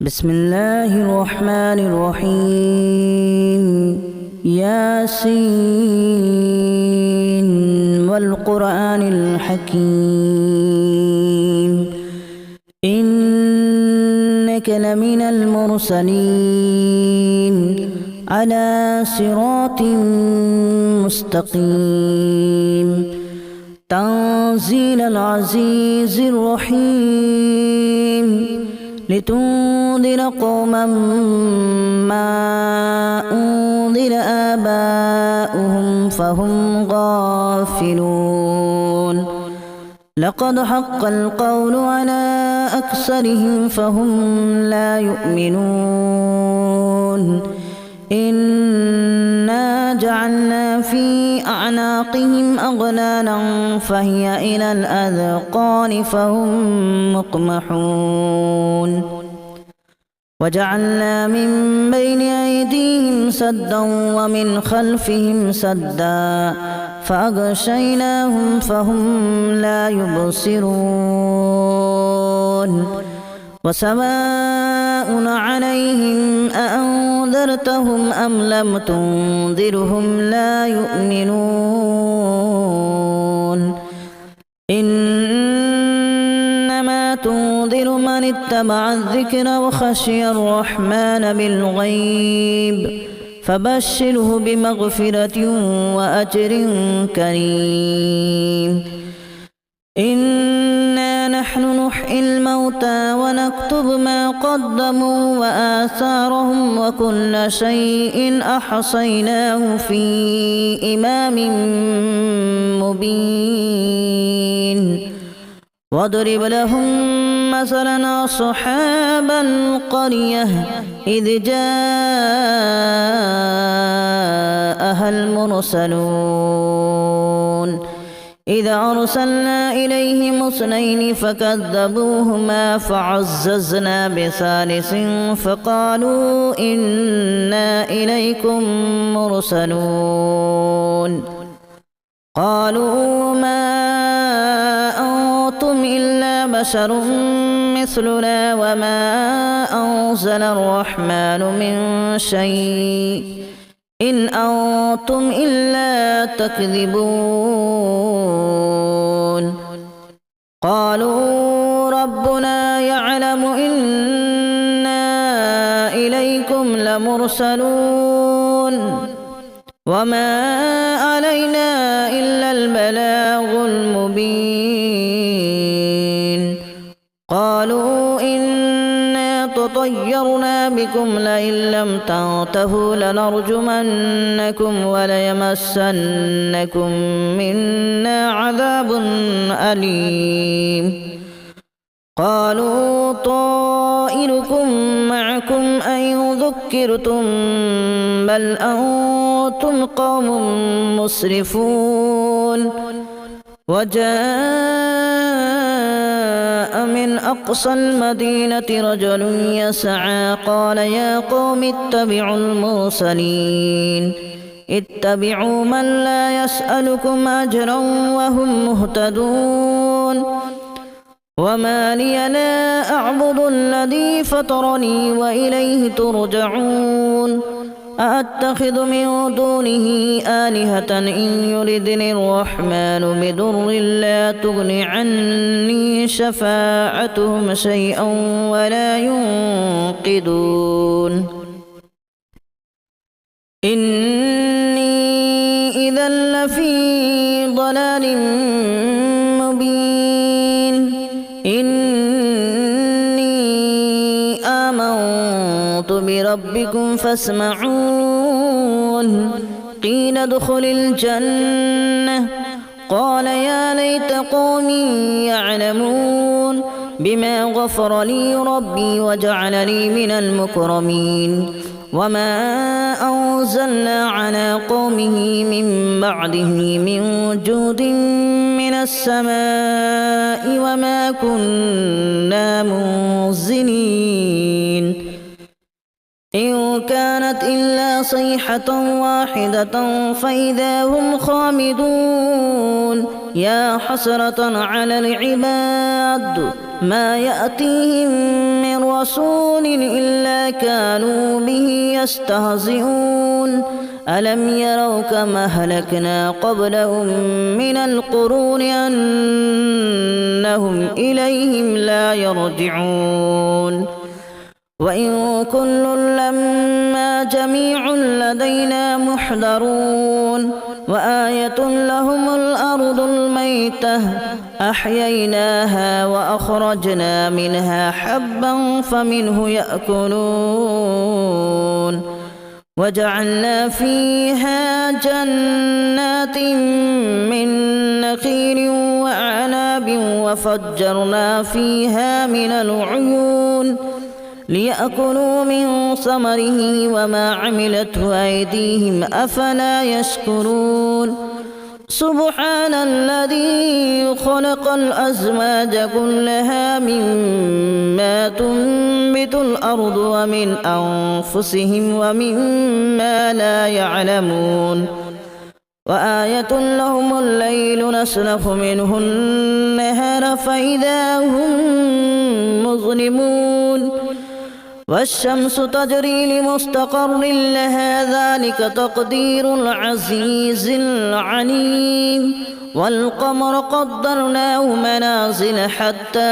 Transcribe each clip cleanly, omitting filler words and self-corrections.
بسم الله الرحمن الرحيم ياسين والقرآن الحكيم إنك لمن المرسلين على صراط مستقيم تنزيل العزيز الرحيم لتنذر قوما ما أنذر آباؤهم فهم غافلون لقد حق القول على أكثرهم فهم لا يؤمنون إنا جعلنا في أعناقهم أغلالا فهي إلى الأذقان فهم مقمحون وجعلنا من بين أيديهم سدا ومن خلفهم سدا فأغشيناهم فهم لا يبصرون وسواء عليهم أأنذرتهم أم لم تنذرهم لا يؤمنون إنما تنذر من اتبع الذكر وخشي الرحمن بالغيب فبشره بمغفرة وأجر كريم إنا نحن نحيي الموتى ونكتب ما قدموا وآثارهم وكل شيء أحصيناه في إمام مبين واضرب لهم مثلا أصحاب القرية إذ جاءها المرسلون إذا أرسلنا إليهم اثنين فكذبوهما فعززنا بثالث فقالوا إنا إليكم مرسلون قالوا ما أنتم إلا بشر مثلنا وما أنزل الرحمن من شيء إن أنتم إلا تكذبون قالوا ربنا يعلم إنا إليكم لمرسلون وما علينا إلا البلاغ المبين قالوا إنا تطيرنا بكم لئن لم تنتهوا لنرجمنكم وليمسنكم منا عذاب أليم قالوا طائركم معكم أن ذكرتم بل أنتم قوم مسرفون وجاء من أقصى المدينة رجل يسعى قال يا قوم اتبعوا المرسلين اتبعوا من لا يسألكم أجرا وهم مهتدون وما لي لا أعبد الذي فطرني وإليه ترجعون أأتخذ من دونه آلهة إن يردني الرحمن بضر لا تغن عني شفاعتهم شيئا ولا ينقذون إني إذا لفي ضلال مبين إني آمنت بربكم فاسمعون قيل ادخل الجنة قال يا ليت قومي يعلمون بما غفر لي ربي وجعلني من المكرمين وما أنزلنا على قومه من بعده من جود من السماء وما كنا منزلين إن كانت إلا صيحة واحدة فإذا هم خامدون يا حسرة على العباد ما يأتيهم من من رسول إلا كانوا به يستهزئون ألم يروا كما أهلكنا قبلهم من القرون أنهم إليهم لا يرجعون وإن كل لما جميع لدينا محضرون وآية لهم الأرض الميتة أحييناها وأخرجنا منها حبا فمنه يأكلون وجعلنا فيها جنات من نخيل وأعناب وفجرنا فيها من العيون ليأكلوا من ثمره وما عملته أيديهم أفلا يشكرون سبحان الذي خلق الأزواج كلها مما تنبت الأرض ومن أنفسهم ومما لا يعلمون وآية لهم الليل نسلخ منه النهار فإذا هم مظلمون والشمس تجري لمستقر لها ذلك تقدير العزيز العليم والقمر قدرناه منازل حتى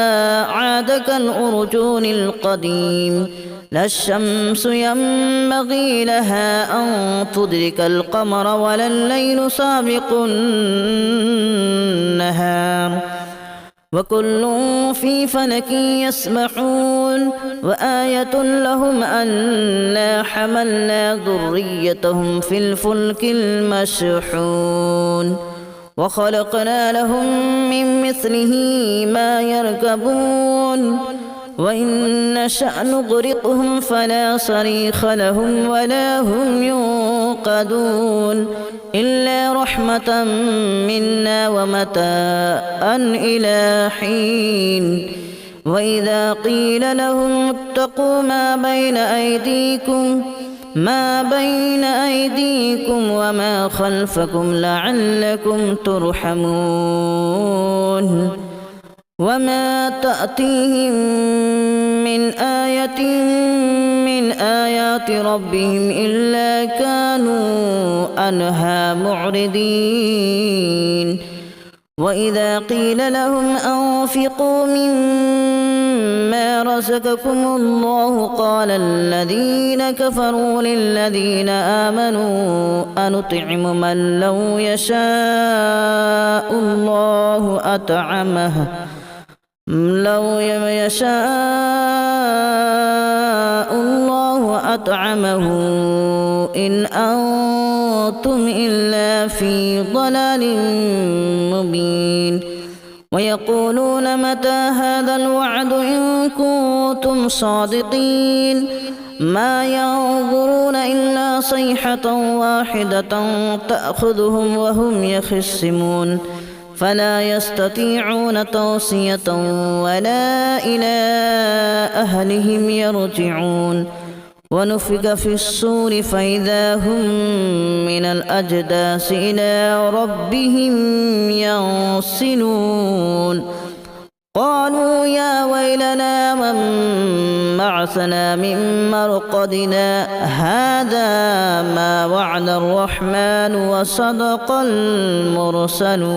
عاد كالأرجون القديم لا الشمس ينبغي لها أن تدرك القمر ولا الليل سابق النهار وكل في فلك يسبحون وآية لهم أنا حملنا ذريتهم في الفلك المشحون وخلقنا لهم من مثله ما يركبون وإن نشأ نغرقهم فلا صريخ لهم ولا هم ينقذون إلا رحمة منا ومتاعا إلى حين وإذا قيل لهم اتقوا ما بين أيديكم وما خلفكم لعلكم ترحمون وما تأتيهم من آية من آيات ربهم إلا كانوا عنها معرضين وإذا قيل لهم أنفقوا مما رزقكم الله قال الذين كفروا للذين آمنوا أنطعم من لو يشاء الله أطعمه إن أنتم إلا في ضلال مبين ويقولون متى هذا الوعد إن كنتم صادقين ما ينظرون إلا صيحة واحدة تأخذهم وهم يخصمون فلا يستطيعون توصية ولا إلى أهلهم يرجعون ونفخ في الصور فإذا هم من الأجداث إلى ربهم ينسلون قالوا يا ويلنا من بعثنا من مرقدنا هذا ما وعد الرحمن وصدق المرسلون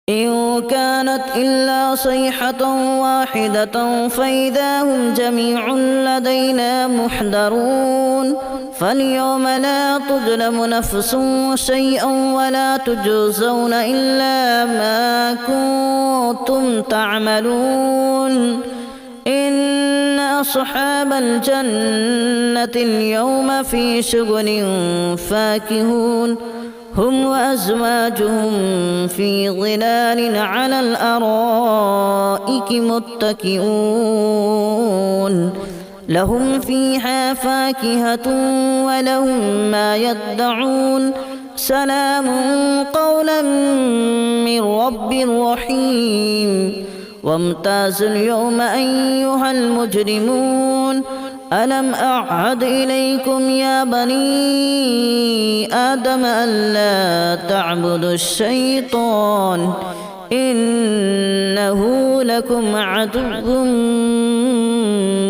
إن كانت إلا صيحة واحدة فإذا هم جميع لدينا محضرون فاليوم لا تظلم نفس شيئا ولا تجزون إلا ما كنتم تعملون إن أصحاب الجنة اليوم في شغل فاكهون هم وأزواجهم في ظلال على الأرائك متكئون لهم فيها فاكهة ولهم ما يدعون سلام قولا من رب رحيم وامتازوا اليوم أيها المجرمون ألم أعهد إليكم يا بني آدم ألا تعبدوا الشيطان إنه لكم عدو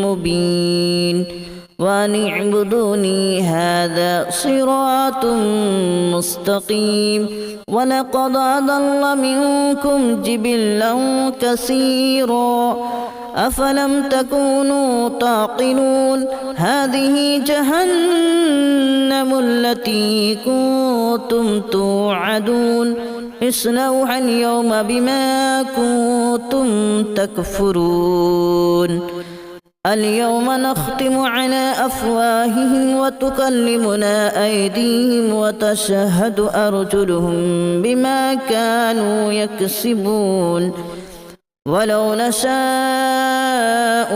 مبين وأن اعبدوني هذا صراط مستقيم ولقد أضل منكم جبلا كثيرا أفلم تكونوا تعقلون هذه جهنم التي كنتم توعدون اصلوها اليوم بما كنتم تكفرون اليوم نختم على أفواههم وتكلمنا أيديهم وتشهد أرجلهم بما كانوا يكسبون ولو نشاء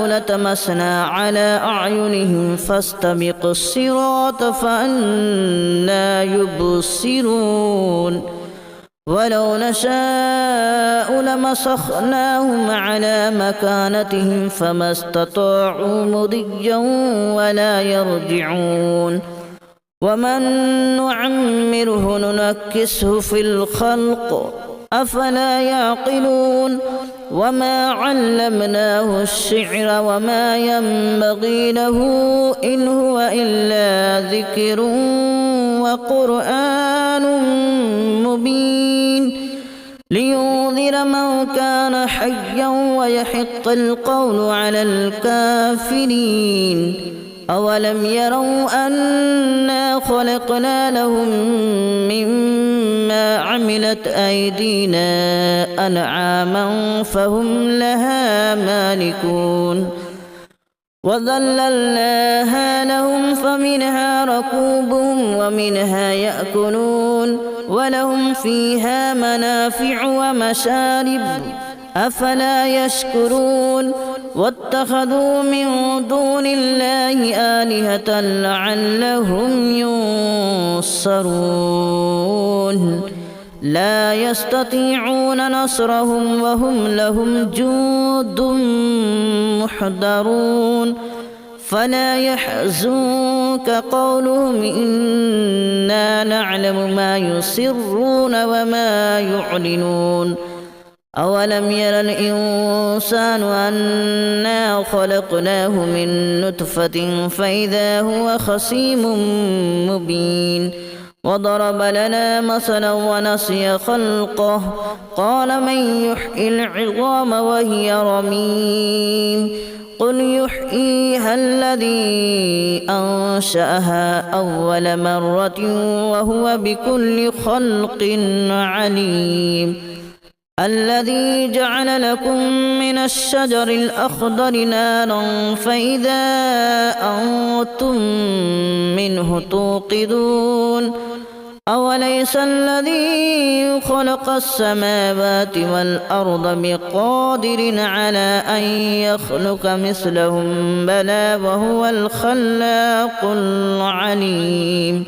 لتمسنا على أعينهم فاستبقوا الصراط فأنى يبصرون ولو نشاء لمسخناهم على مكانتهم فما استطاعوا مضيا ولا يرجعون ومن نعمره ننكسه في الخلق أفلا يعقلون وما علمناه الشعر وما ينبغي له إن هو إلا ذكر وقرآن مبين لينذر من كان حيا ويحق القول على الكافرين أولم يروا أنا خلقنا لهم مما عملت أيدينا أنعاما فهم لها مالكون وذللناها لهم فمنها ركوبهم ومنها يأكلون ولهم فيها منافع ومشارب أفلا يشكرون واتخذوا من دون الله آلهة لعلهم ينصرون لا يستطيعون نصرهم وهم لهم جند محضرون فلا يحزنك قولهم إنا نعلم ما يسرون وما يعلنون أولم ير الإنسان أنا خلقناه من نطفة فإذا هو خصيم مبين وضرب لنا مثلا ونسي خلقه قال من يحيي العظام وهي رميم قل يحييها الذي أنشأها أول مرة وهو بكل خلق عليم الذي جعل لكم من الشجر الأخضر نارا فإذا أنتم منه توقدون أوليس الذي خلق السماوات والأرض بقادر على أن يخلق مثلهم بلى وهو الخلاق العليم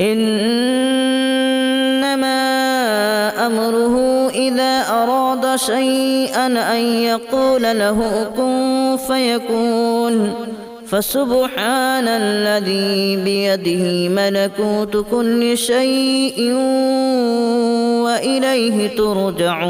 إنما أمره إذا أراد شيئا أن يقول له كن فيكون فسبحان الذي بيده ملكوت كل شيء وإليه ترجعون.